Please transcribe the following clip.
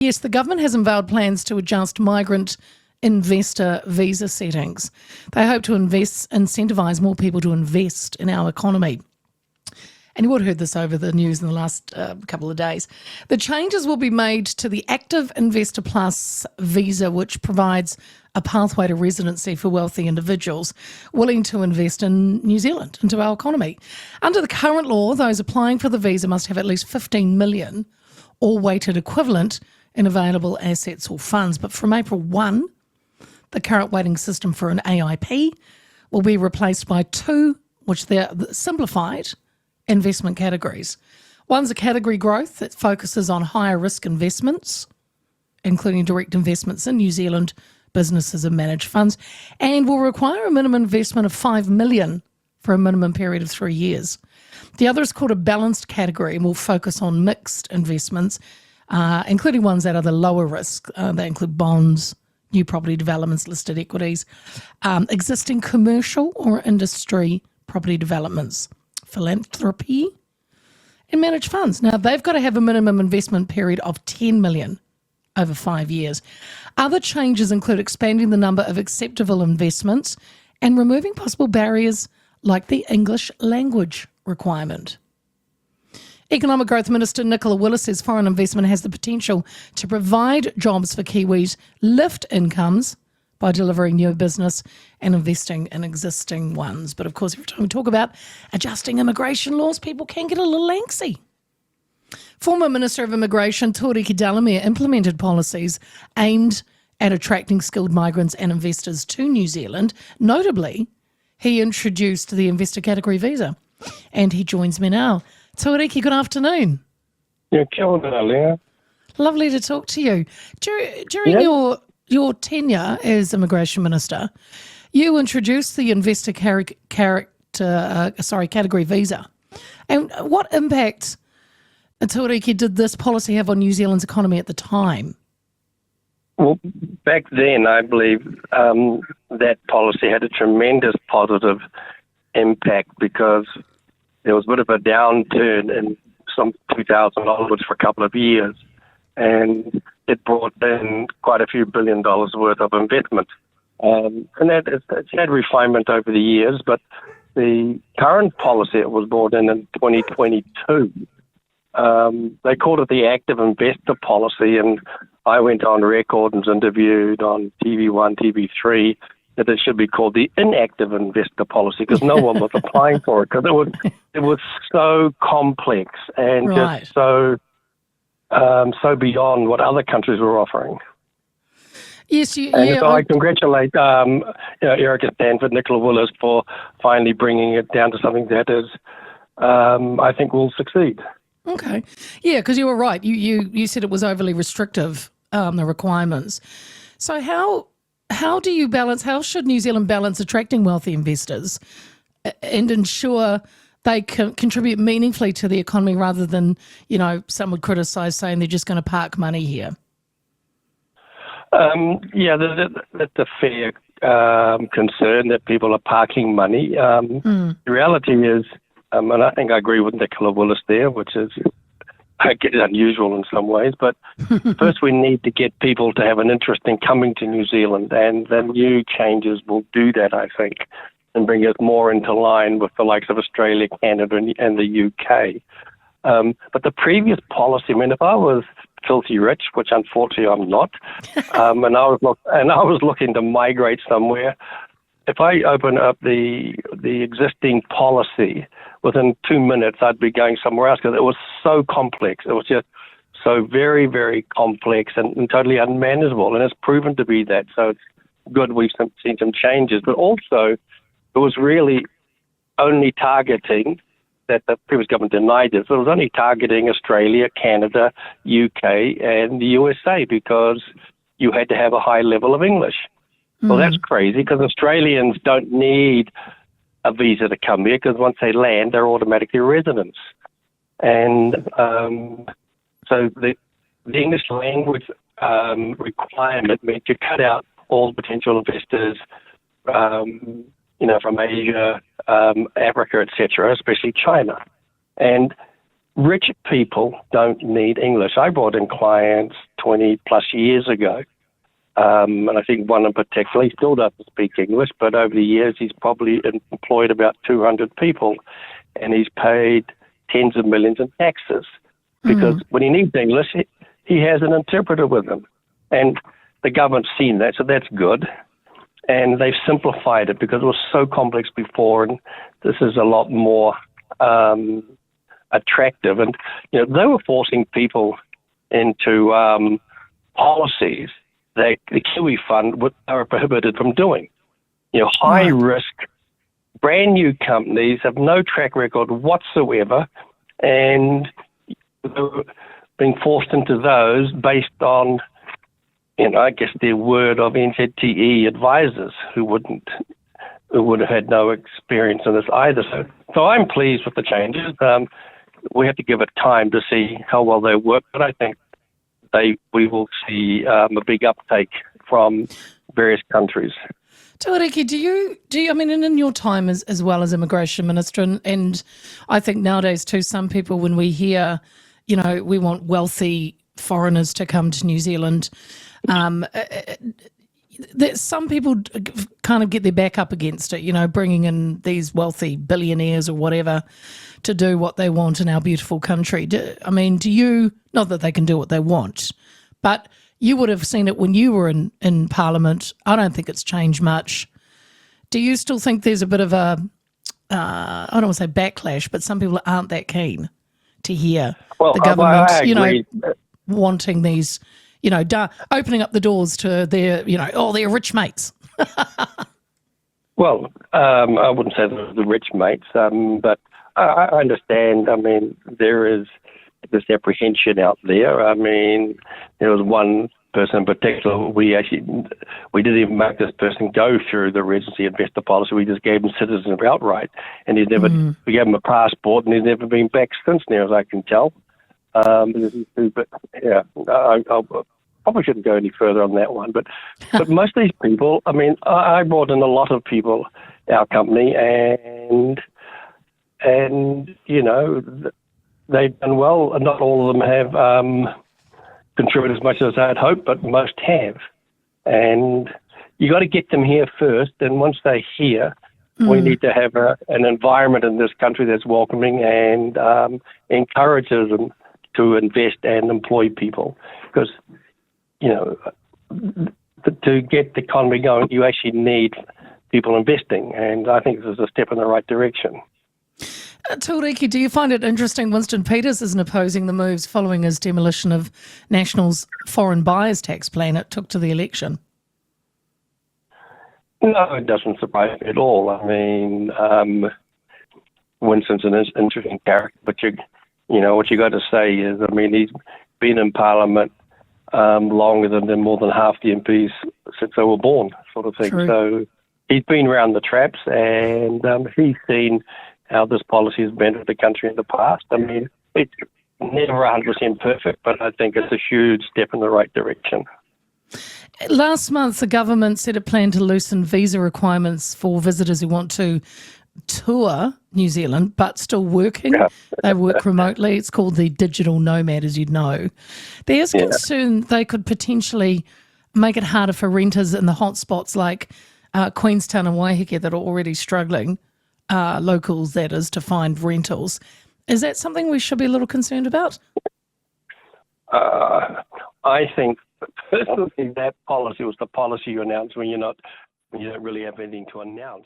Yes, the government has unveiled plans to adjust migrant investor visa settings. They hope to incentivise more people to invest in our economy. And you would have heard this over the news in the last couple of days. The changes will be made to the Active Investor Plus visa, which provides a pathway to residency for wealthy individuals willing to invest in New Zealand, into our economy. Under the current law, those applying for the visa must have at least 15 million or weighted equivalent in available assets or funds. But from April 1, the current weighting system for an AIP will be replaced by two, which they're simplified, investment categories. One's a category growth that focuses on higher risk investments, including direct investments in New Zealand businesses and managed funds, and will require a minimum investment of 5 million for a minimum period of 3 years. The other is called a balanced category and will focus on mixed investments, including ones that are the lower risk. They include bonds, new property developments, listed equities, existing commercial or industry property developments, philanthropy, and managed funds. Now, they've got to have a minimum investment period of 10 million over 5 years. Other changes include expanding the number of acceptable investments and removing possible barriers like the English language requirement. Economic Growth Minister Nicola Willis says foreign investment has the potential to provide jobs for Kiwis, lift incomes by delivering new business and investing in existing ones. But of course, every time we talk about adjusting immigration laws, people can get a little antsy. Former Minister of Immigration Tuariki Delamere implemented policies aimed at attracting skilled migrants and investors to New Zealand. Notably, he introduced the investor category visa. And he joins me now. Tuariki, good afternoon. Yeah, kia ora, Leah. Lovely to talk to you. During your tenure as Immigration Minister, you introduced the investor category visa. And what impact, Tuariki, did this policy have on New Zealand's economy at the time? Well, back then, I believe that policy had a tremendous positive impact because there was a bit of a downturn in some 2000 onwards for a couple of years, and it brought in quite a few $1 billion worth of investment. And it's had refinement over the years, but the current policy that was brought in 2022, they called it the Active Investor Policy, and I went on record and was interviewed on TV1, TV3, that it should be called the Inactive Investor Policy because no one was applying for it because it was so complex and right. just so beyond what other countries were offering. Yes, I congratulate Erica Stanford, Nicola Willis for finally bringing it down to something that is, I think, will succeed. Okay, yeah, because you were right. You said it was overly restrictive, the requirements. So how do you balance? How should New Zealand balance attracting wealthy investors and ensure they can contribute meaningfully to the economy rather than, some would criticise saying they're just going to park money here? That's a fair concern that people are parking money. The reality is, and I think I agree with Nicola Willis there, which is I get unusual in some ways, but first we need to get people to have an interest in coming to New Zealand, and the new changes will do that, I think, and bring us more into line with the likes of Australia, Canada, and the UK. But the previous policy, if I was filthy rich, which unfortunately I'm not, and I was looking to migrate somewhere, if I open up the existing policy, within 2 minutes I'd be going somewhere else because it was so complex. It was just so very, very complex and totally unmanageable, and it's proven to be that. So it's good we've seen some changes, but also it was really only targeting, that the previous government denied this, but it was only targeting Australia, Canada, UK, and the USA because you had to have a high level of English. Well, that's crazy because Australians don't need a visa to come here because once they land, they're automatically residents. And so the English language requirement meant you cut out all potential investors, from Asia, Africa, etc., especially China. And rich people don't need English. I brought in clients 20 plus years ago. And I think one in particular, he still doesn't speak English, but over the years he's probably employed about 200 people, and he's paid tens of millions in taxes. Because when he needs English, he has an interpreter with him. And the government's seen that, so that's good. And they've simplified it because it was so complex before, and this is a lot more attractive. And, they were forcing people into policies that the Kiwi Fund are prohibited from doing. High risk, brand new companies have no track record whatsoever, and being forced into those based on, I guess their word of NZTE advisors who would have had no experience in this either. So I'm pleased with the changes. We have to give it time to see how well they work, but I think we will see a big uptake from various countries. Tuariki, do you, I mean, and in your time as well as Immigration Minister, and I think nowadays too, some people, when we hear, we want wealthy foreigners to come to New Zealand, some people kind of get their back up against it, bringing in these wealthy billionaires or whatever to do what they want in our beautiful country. Do you, not that they can do what they want, but you would have seen it when you were in Parliament. I don't think it's changed much. Do you still think there's a bit of a, I don't want to say backlash, but some people aren't that keen to hear the government, I agree. Wanting these, opening up the doors to their, their rich mates? Well, I wouldn't say the rich mates, but I understand. There is this apprehension out there. There was one person in particular, we didn't even make this person go through the residency investor policy. We just gave him citizenship outright, and we gave him a passport, and he's never been back since, now as I can tell. But yeah, I probably shouldn't go any further on that one. But most of these people, I brought in a lot of people, our company, and they've done well. And not all of them have contributed as much as I had hoped, but most have. And you got to get them here first. And once they're here, we need to have an environment in this country that's welcoming and encourages them to invest and employ people. Because, to get the economy going, you actually need people investing. And I think this is a step in the right direction. Tuariki, do you find it interesting Winston Peters isn't opposing the moves following his demolition of National's foreign buyers tax plan it took to the election? No, it doesn't surprise me at all. Winston's an interesting character, but what you got to say is, he's been in Parliament longer than more than half the MPs since they were born, sort of thing. True. So he's been around the traps, and he's seen how this policy has benefited the country in the past. It's never 100% perfect, but I think it's a huge step in the right direction. Last month, the government said it planned to loosen visa requirements for visitors who want to tour New Zealand but still working. They work remotely. It's called the digital nomad, as you'd know. There's concern they could potentially make it harder for renters in the hotspots like Queenstown and Waiheke that are already struggling, locals that is, to find rentals. Is that something we should be a little concerned about? I think personally that policy was the policy you announced when you don't really have anything to announce.